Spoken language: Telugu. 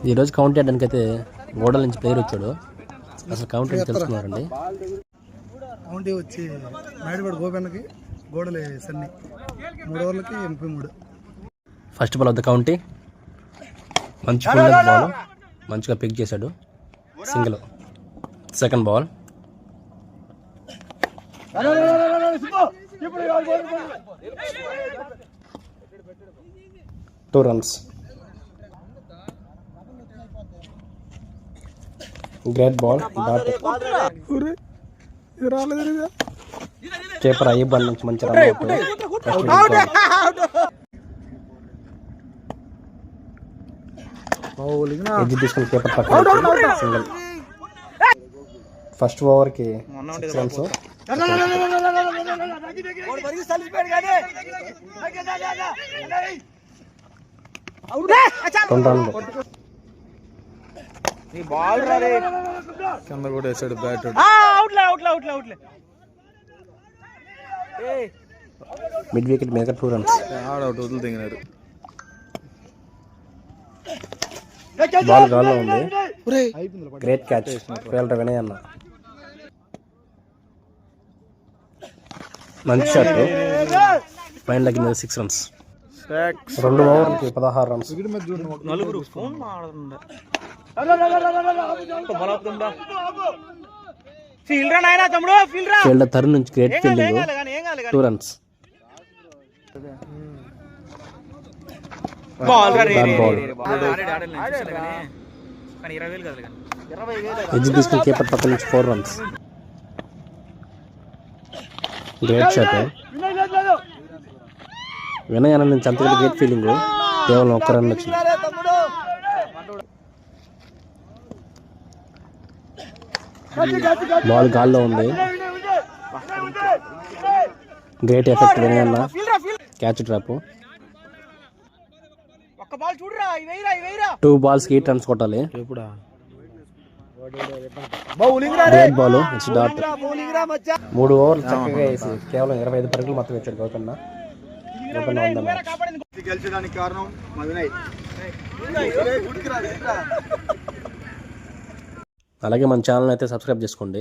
ఈరోజు కౌంట్ చేయడానికి అయితే గోడల నుంచి ప్లేయర్ వచ్చాడు. అసలు కౌంట్ తెలుసుకున్నారండి. కౌంటీ వచ్చి నాయుడుగడ గోపెన్నకి గోడలు సన్ని 3 ఓవర్లకి 83. ఫస్ట్ బాల్ వద్ద కౌంటీ మంచి బాల్ మంచిగా పిక్ చేశాడు, single. Second ball 2 runs. Great ball dot. చేపర్ అయ్యే బాల్ నుంచి మంచి రన్ ఎడ్జ్ తీసుకుని చేపర్ పక్కన సింగిల్. ఫస్ట్ ఓవర్కి 6 runs. 2 runs. కింద కూడా వేసాడు బ్యాట్. మిడ్ వికెట్ మీద 2 runs. అవుట్ వదులు దిగినాడు. బాల్ గాల్లో ఉంది. గ్రేట్ క్యాచ్ ఫీల్డర్ వినయ్ అన్న. మంచి షాట్. పైన తగ్గింది 6 runs. 2 ఓవర్లకి 16 runs. ఫీల్డర్ తరుణ్ నుంచి గ్రేట్ ఫీల్డింగ్, 2 runs. ఎడ్జ్ తీసుకుని కీపర్ పక్క నుంచి 4 runs. Great shot. వినయ్ అన్న నుంచి అంతకంటే గ్రేట్ ఫీలింగ్, కేవలం 1 run వచ్చింది. బాల్ గాల్లో ఉంది. గ్రేట్ ఎఫెక్ట్ వినయ్ అన్న. Catch drop. 2 balls 8 runs కొట్టాలి. Great ball it's dot. 3 ఓవర్లు చక్కగా వేసి కేవలం 25 పరుగులు మొత్తం వచ్చాడు గోకన్న. గెలిచడానికి కారణం మా వినయ్. అలాగే మన ఛానల్ అయితే సబ్స్క్రైబ్ చేసుకోండి.